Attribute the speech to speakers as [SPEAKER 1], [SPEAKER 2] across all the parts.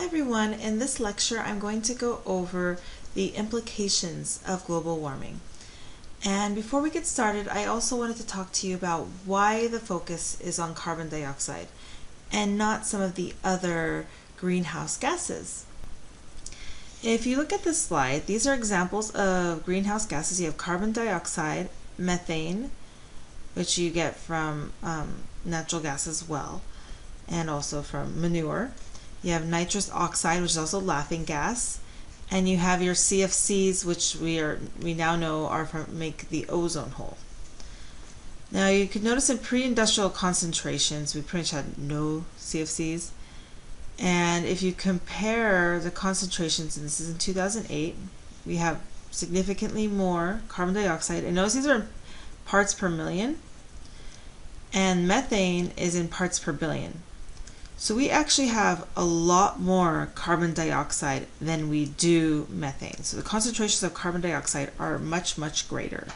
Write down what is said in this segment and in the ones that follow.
[SPEAKER 1] everyone, in this lecture I'm going to go over the implications of global warming. And before we get started, I also wanted to talk to you about why the focus is on carbon dioxide and not some of the other greenhouse gases. If you look at this slide, these are examples of greenhouse gases. You have carbon dioxide, methane, which you get from natural gas as well, and also from manure. You have nitrous oxide, which is also laughing gas, and you have your CFCs, which we now know are make the ozone hole. Now you can notice in pre-industrial concentrations, we pretty much had no CFCs, and if you compare the concentrations, and this is in 2008, we have significantly more carbon dioxide, and notice these are in parts per million, and methane is in parts per billion. So we actually have a lot more carbon dioxide than we do methane. So the concentrations of carbon dioxide are much, much greater.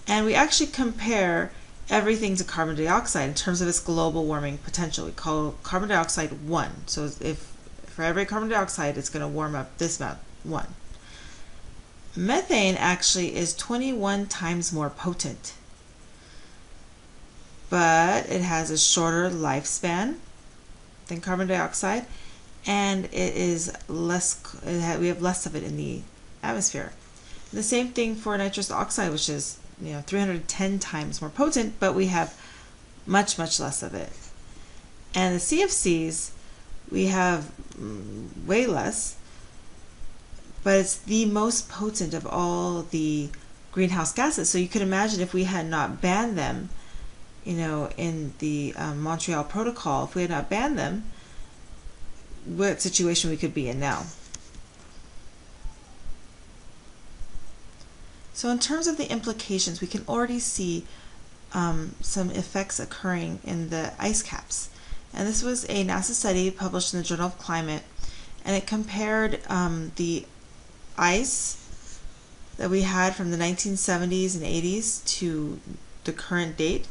[SPEAKER 1] And we actually compare everything to carbon dioxide in terms of its global warming potential. We call carbon dioxide 1. So if for every carbon dioxide, it's going to warm up this amount, 1. Methane actually is 21 times more potent, but it has a shorter lifespan than carbon dioxide, and it is less. We have less of it in the atmosphere. The same thing for nitrous oxide, which is 310 times more potent, but we have much, much less of it. And the CFCs, we have way less, but it's the most potent of all the greenhouse gases. So you could imagine if we had not banned them, in the Montreal Protocol, if we had not banned them, what situation we could be in now. So in terms of the implications, we can already see some effects occurring in the ice caps. And this was a NASA study published in the Journal of Climate, and it compared the ice that we had from the 1970s and 80s to the current date.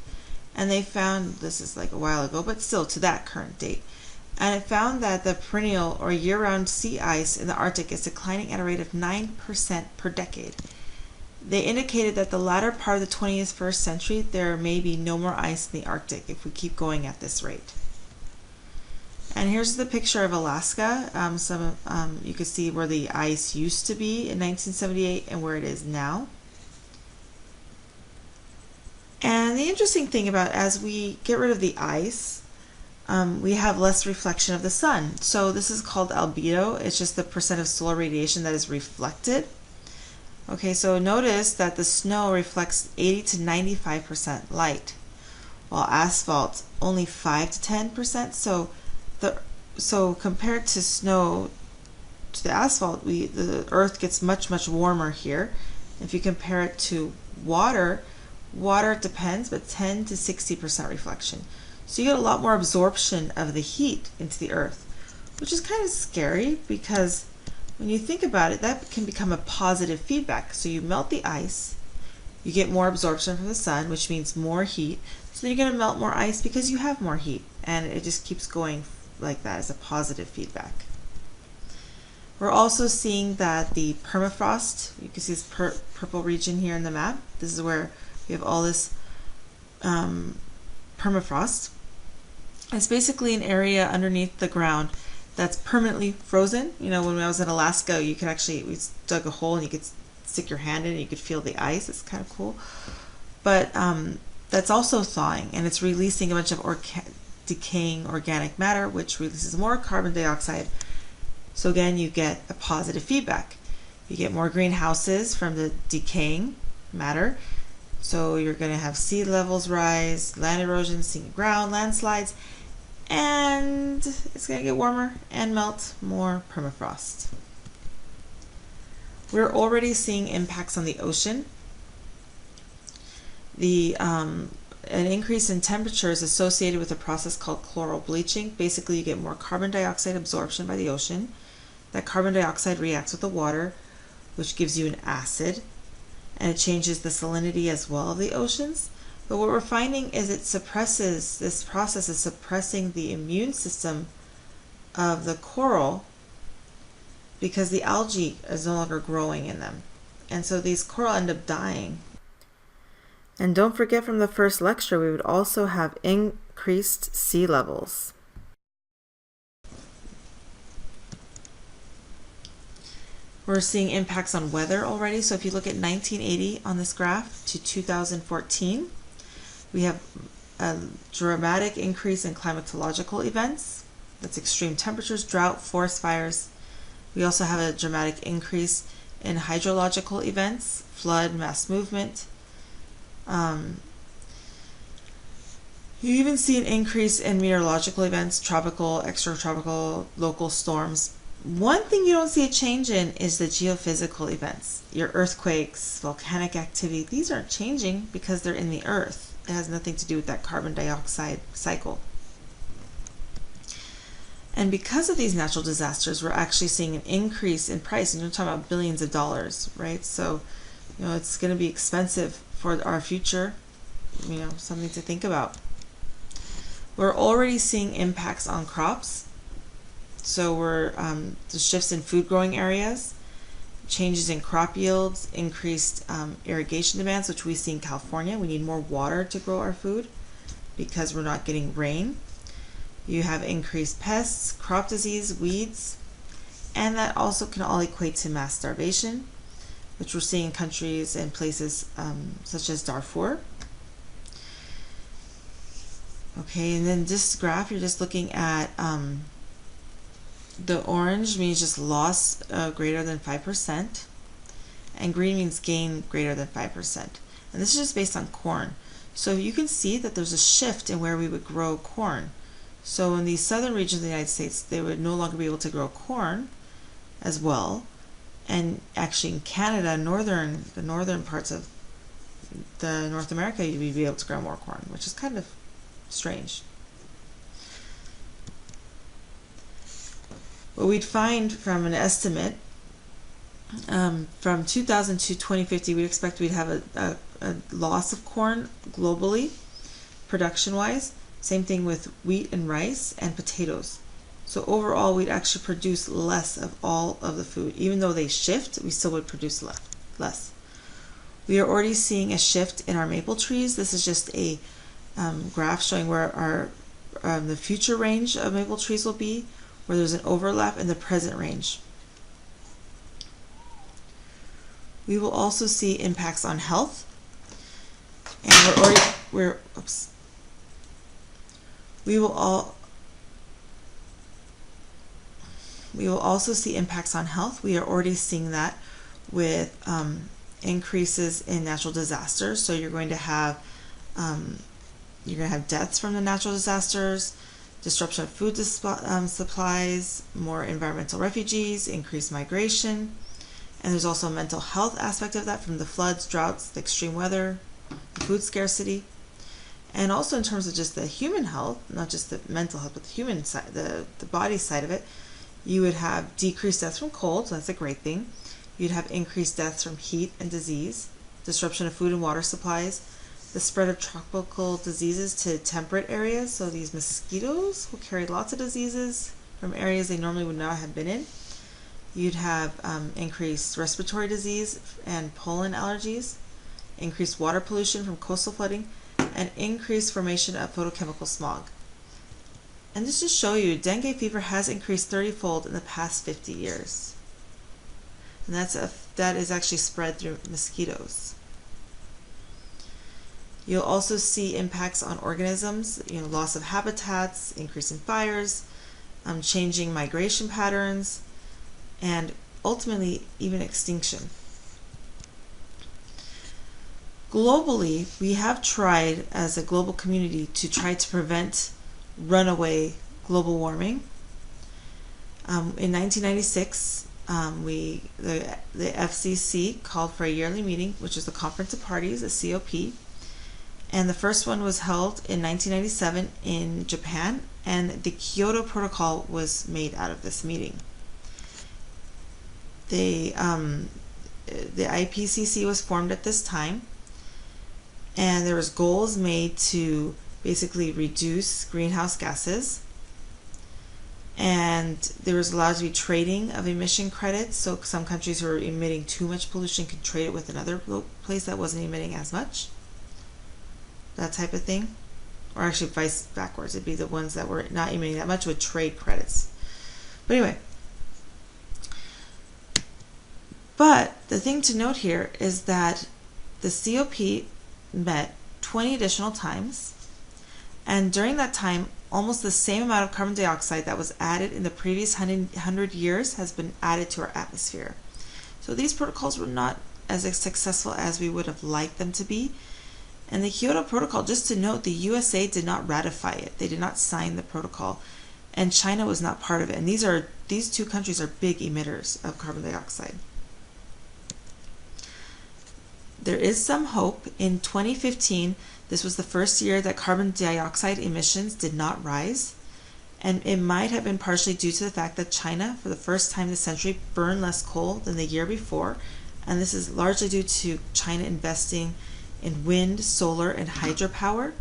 [SPEAKER 1] And they found, this is like a while ago, but still to that current date, and it found that the perennial or year-round sea ice in the Arctic is declining at a rate of 9% per decade. They indicated that the latter part of the 21st century, there may be no more ice in the Arctic if we keep going at this rate. And here's the picture of Alaska. You can see where the ice used to be in 1978 and where it is now. And the interesting thing about, as we get rid of the ice, we have less reflection of the sun. So this is called albedo. It's just the percent of solar radiation that is reflected. Okay, so notice that the snow reflects 80 to 95% light, while asphalt only 5 to 10%. So compared to snow to the asphalt, the earth gets much, much warmer here. If you compare it to water, it depends, but 10 to 60% reflection. So you get a lot more absorption of the heat into the earth, which is kind of scary because when you think about it, that can become a positive feedback. So you melt the ice, you get more absorption from the sun, which means more heat. So you're going to melt more ice because you have more heat, and it just keeps going like that as a positive feedback. We're also seeing that the permafrost, you can see this purple region here in the map. This is where we have all this permafrost. It's basically an area underneath the ground that's permanently frozen. When I was in Alaska, we dug a hole and you could stick your hand in and you could feel the ice. It's kind of cool. But that's also thawing, and it's releasing a bunch of decaying organic matter, which releases more carbon dioxide. So again, you get a positive feedback. You get more greenhouses from the decaying matter. So you're going to have sea levels rise, land erosion, sinking ground, landslides, and it's going to get warmer and melt more permafrost. We're already seeing impacts on the ocean. An increase in temperature is associated with a process called chloral bleaching. Basically, you get more carbon dioxide absorption by the ocean. That carbon dioxide reacts with the water, which gives you an acid, and it changes the salinity as well of the oceans. But what we're finding is this process is suppressing the immune system of the coral because the algae is no longer growing in them. And so these coral end up dying. And don't forget from the first lecture, we would also have increased sea levels. We're seeing impacts on weather already. So if you look at 1980 on this graph to 2014, we have a dramatic increase in climatological events. That's extreme temperatures, drought, forest fires. We also have a dramatic increase in hydrological events, flood, mass movement. You even see an increase in meteorological events, tropical, extratropical, local storms. One thing you don't see a change in is the geophysical events. Your earthquakes, volcanic activity, these aren't changing because they're in the earth. It has nothing to do with that carbon dioxide cycle. And because of these natural disasters, we're actually seeing an increase in price. And you're talking about billions of dollars, right? So, it's going to be expensive for our future, something to think about. We're already seeing impacts on crops. So we're the shifts in food growing areas, changes in crop yields, increased irrigation demands, which we see in California. We need more water to grow our food because we're not getting rain. You have increased pests, crop disease, weeds, and that also can all equate to mass starvation, which we're seeing in countries and places such as Darfur. Okay, and then this graph, you're just looking at the orange means just loss greater than 5%, and green means gain greater than 5%. And this is just based on corn. So you can see that there's a shift in where we would grow corn. So in the southern regions of the United States, they would no longer be able to grow corn as well. And actually in Canada, the northern parts of the North America, you'd be able to grow more corn, which is kind of strange. What we'd find from an estimate from 2000 to 2050, we expect we'd have a loss of corn globally, production-wise. Same thing with wheat and rice and potatoes. So overall, we'd actually produce less of all of the food. Even though they shift, we still would produce less. We are already seeing a shift in our maple trees. This is just a graph showing where our the future range of maple trees will be, where there's an overlap in the present range. We will also see impacts on health, and we will also see impacts on health. We are already seeing that with increases in natural disasters. So you're going to have deaths from the natural disasters, disruption of food supplies, more environmental refugees, increased migration, and there's also a mental health aspect of that from the floods, droughts, the extreme weather, food scarcity, and also in terms of just the human health, not just the mental health, but the human side, the body side of it. You would have decreased deaths from cold, so that's a great thing. You'd have increased deaths from heat and disease, disruption of food and water supplies, the spread of tropical diseases to temperate areas. So these mosquitoes will carry lots of diseases from areas they normally would not have been in. You'd have increased respiratory disease and pollen allergies, increased water pollution from coastal flooding, and increased formation of photochemical smog. And just to show you, dengue fever has increased 30-fold in the past 50 years. And that is actually spread through mosquitoes. You'll also see impacts on organisms, loss of habitats, increase in fires, changing migration patterns, and ultimately even extinction. Globally, we have tried as a global community to try to prevent runaway global warming. In 1996, the FCC called for a yearly meeting, which is the Conference of Parties, a COP, and the first one was held in 1997 in Japan, and the Kyoto Protocol was made out of this meeting. The IPCC was formed at this time, and there was goals made to basically reduce greenhouse gases and there was allowed to be trading of emission credits. So some countries who were emitting too much pollution could trade it with another place that wasn't emitting as much. That type of thing. Or actually vice backwards. It'd be the ones that were not emitting that much would trade credits. But anyway. But the thing to note here is that the COP met 20 additional times, and during that time almost the same amount of carbon dioxide that was added in the previous 100 years has been added to our atmosphere. So these protocols were not as successful as we would have liked them to be. And the Kyoto Protocol, just to note, the USA did not ratify it. They did not sign the protocol, and China was not part of it. And these two countries are big emitters of carbon dioxide. There is some hope. In 2015, this was the first year that carbon dioxide emissions did not rise, and it might have been partially due to the fact that China, for the first time this century, burned less coal than the year before, and this is largely due to China investing in wind, solar, and hydropower.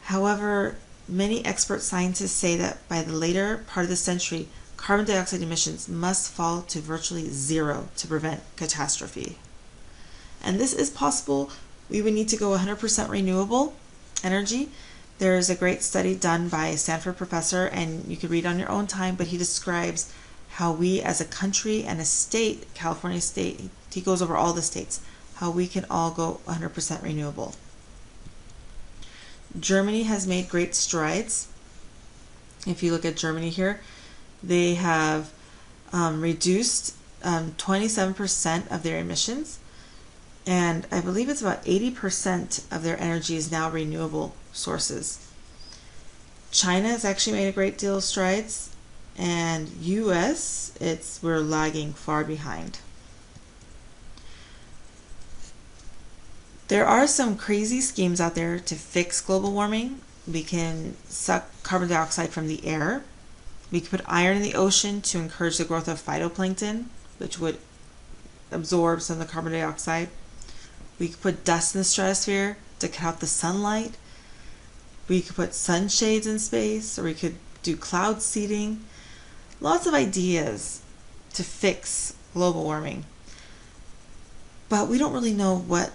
[SPEAKER 1] However, many expert scientists say that by the later part of the century, carbon dioxide emissions must fall to virtually zero to prevent catastrophe. And this is possible. We would need to go 100% renewable energy. There is a great study done by a Stanford professor, and you can read on your own time, but he describes how we as a country and a state, California state, he goes over all the states, how we can all go 100% renewable. Germany has made great strides. If you look at Germany here, they have reduced 27% of their emissions, and I believe it's about 80% of their energy is now renewable sources. China has actually made a great deal of strides, and US, we're lagging far behind. There are some crazy schemes out there to fix global warming. We can suck carbon dioxide from the air. We can put iron in the ocean to encourage the growth of phytoplankton, which would absorb some of the carbon dioxide. We could put dust in the stratosphere to cut out the sunlight. We could put sunshades in space, or we could do cloud seeding. Lots of ideas to fix global warming. But we don't really know what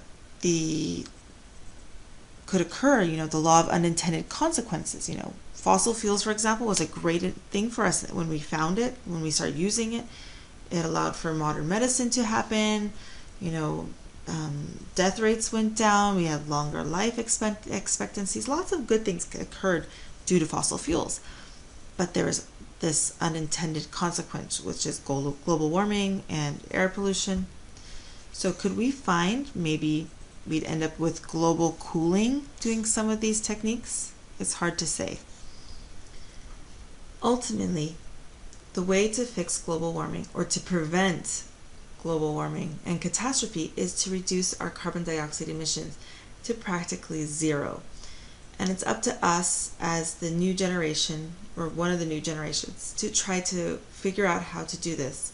[SPEAKER 1] could occur, the law of unintended consequences. Fossil fuels, for example, was a great thing for us when we found it, when we started using it. It allowed for modern medicine to happen. Death rates went down. We had longer life expectancies. Lots of good things occurred due to fossil fuels. But there is this unintended consequence, which is global warming and air pollution. So could we find maybe we'd end up with global cooling doing some of these techniques? It's hard to say. Ultimately, the way to fix global warming, or to prevent global warming and catastrophe, is to reduce our carbon dioxide emissions to practically zero. And it's up to us as the new generation, or one of the new generations, to try to figure out how to do this.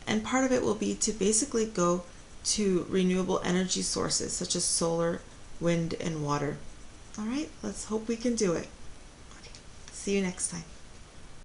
[SPEAKER 1] And part of it will be to basically go to renewable energy sources such as solar, wind, and water. All right, let's hope we can do it. Okay. See you next time.